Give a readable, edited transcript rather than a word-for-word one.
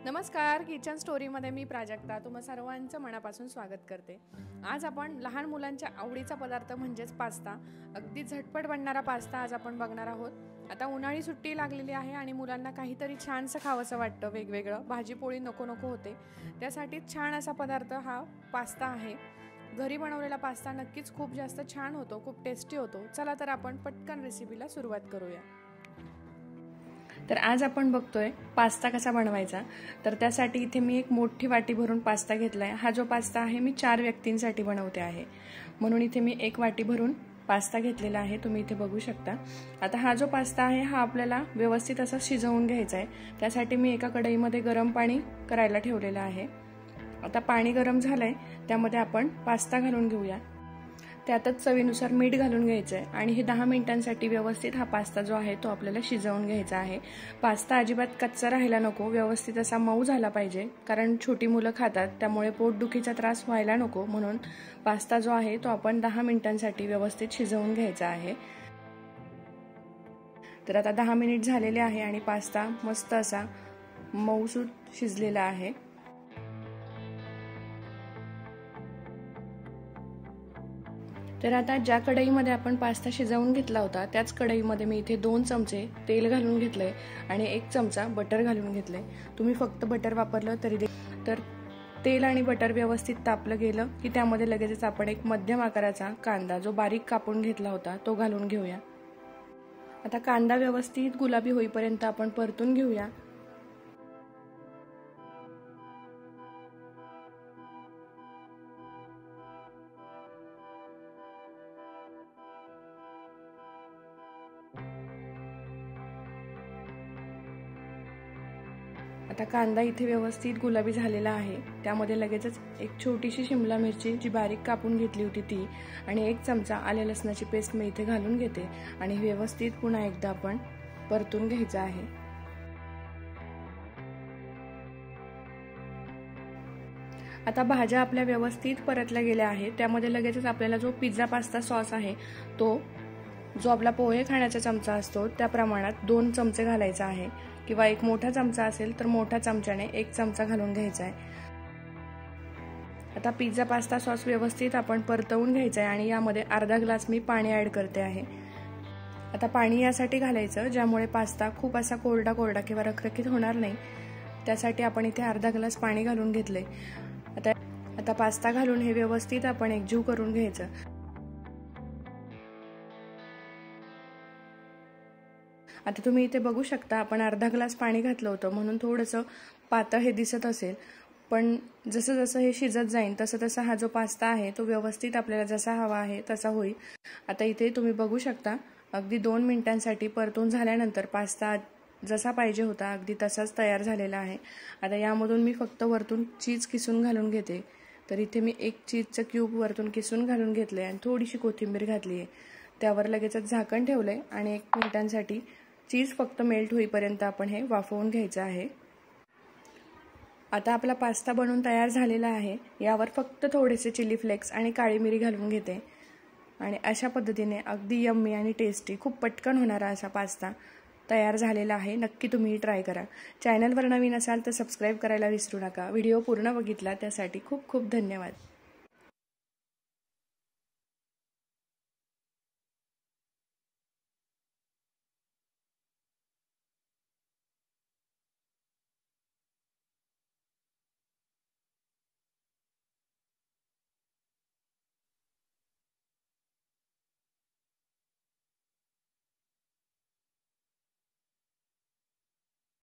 नमस्कार, किचन स्टोरीमध्ये मी प्राजक्ता तुम्हा सर्वांचं मनापासून स्वागत करते। आज आपण लहान मुलांच्या आवडीचा पदार्थ म्हणजेच पास्ता, अगदी झटपट बनणारा पास्ता आज आपण बघणार आहोत। आता उन्हाळी सुट्टी लागलेली आहे आणि मुलांना काहीतरी छानसं खावंसं वाटतं, वेगवेगळं, भाजी पोळी नको नको होते। त्यासाठी छान असा पदार्थ हा पास्ता आहे। घरी बनवलेला पास्ता नक्कीच खूप जास्त छान होतो, खूप टेस्टी होतो। चला तर आपण पटकन रेसिपीला सुरुवात करूया। तर आज आपण बघतोय पास्ता कसा बनवायचा। तर त्यासाठी इथे मी एक मोठी वाटी भरून पास्ता घेतलाय। हा जो पास्ता आहे मी 4 व्यक्तींसाठी बनवते आहे, म्हणून इथे मी एक वाटी भरून पास्ता घेतलेला आहे, तुम्ही इथे बघू शकता। आता हा जो पास्ता आहे हा आपल्याला व्यवस्थित असा शिजवून घ्यायचा आहे। त्यासाठी मी एका कढईमध्ये गरम पाणी करायला ठेवलेलं आहे। आता पाणी गरम झालंय, त्यामध्ये आपण पास्ता घालून घेऊया। त्यातच चवीनुसार मीठ घालून घ्यायचं आहे आणि हे 10 मिनिटांसाठी व्यवस्थित हा पास्ता जो आहे तो आपल्याला शिजवून घ्यायचा आहे। पास्ता अजिबात कच्चा राहायला नको, व्यवस्थित असा मऊ झाला पाहिजे, कारण छोटी मुलं खातात, त्यामुळे पोटदुखीचा त्रास व्हायला नको, म्हणून पास्ता जो आहे तो आपण 10 मिनिटांसाठी व्यवस्थित शिजवून घ्यायचा आहे। तर आता 10 मिनिट झालेले आहे आणि पास्ता मस्त असा मऊसूत शिजलेला आहे। तर आता ज्या कढईमध्ये आपण पास्ता शिजवून घेतला होता त्याच कढईमध्ये मी इथे 2 चमचे तेल घालून घेतले आणि 1 चमचा बटर घालून घेतले। तुम्ही फक्त बटर वापरलं तरी तर तेल आणि बटर व्यवस्थित तापलं गेलं की त्यामध्ये लगेचच आपण एक मध्यम आकाराचा कांदा जो बारीक कापून घेतला होता तो घालून घेऊया। आता कांदा व्यवस्थित गुलाबी होईपर्यंत आपण परतून घेऊया। आता कांदा इथे व्यवस्थित गुलाबी झालेला आहे, त्यामध्ये लगेचच एक छोटीशी शिमला मिरची जी बारीक कापून घेतली होती ती आणि 1 चमचा आले लसणाची पेस्ट मी इथे घालून घेते आणि व्यवस्थित पुन्हा एकदा आपण परतून घ्यायचं आहे। आता भाज्या आपल्या व्यवस्थित परतल्या गेल्या आहेत, त्यामध्ये लगेचच आपल्याला जो पिझ्झा पास्ता सॉस आहे तो जो आपला पोहे खाण्याचा चमचा असतो त्या प्रमाणात 2 चमचे घालायचा आहे, किंवा एक मोठा चमचा असेल तर मोठ्या चमच्याने 1 चमचा घालून घ्यायचा आहे। आता पिझ्झा पास्ता सॉस व्यवस्थित आपण परतवून घ्यायचा आहे आणि यामध्ये अर्धा ग्लास मी पाणी ऍड करते आहे। आता पाणी यासाठी घालायचं ज्यामुळे पास्ता खूप असा कोरडा कोरडा किंवा रखरखीत होणार नाही, त्यासाठी आपण इथे अर्धा ग्लास पाणी घालून घेतले। आता पास्ता घालून हे व्यवस्थित आपण एकजीव करून घ्यायचं। आता तुम्ही इथे बघू शकता आपण अर्धा ग्लास पाणी घातलं होतं, म्हणून थोडंसं पातळ हे दिसत असेल, पण जसं जसं हे शिजत जाईल तसं तसं हा जो पास्ता आहे तो व्यवस्थित आपल्याला जसा हवा आहे तसा होईल। आता इथे तुम्ही बघू शकता अगदी 2 मिनिटांसाठी परतून झाल्यानंतर पास्ता जसा पाहिजे होता अगदी तसाच तयार झालेला आहे। आता यामधून मी फक्त वरतून चीज किसून घालून घेते। तर इथे मी 1 चीजचं क्यूब वरतून किसून घालून घेतले आणि थोडीशी कोथिंबीर घातली आहे। त्यावर लगेचच झाकण ठेवलंय आणि 1 मिनिटांसाठी चीज फक्त मेल्ट होईपर्यंत आपण हे वाफवून घ्यायचं आहे। आता आपला पास्ता बनवून तयार झालेला आहे, यावर फक्त थोडेसे चिली फ्लेक्स आणि काळी मिरी घालून घेते आणि अशा पद्धतीने अगदी यम्मी आणि टेस्टी खूप पटकन होणारा असा पास्ता तयार झालेला आहे। नक्की तुम्ही ट्राय करा। चॅनलवर नवीन असाल तर सबस्क्राइब करायला विसरू नका। व्हिडिओ पूर्ण बघितला त्यासाठी खूप खूप धन्यवाद।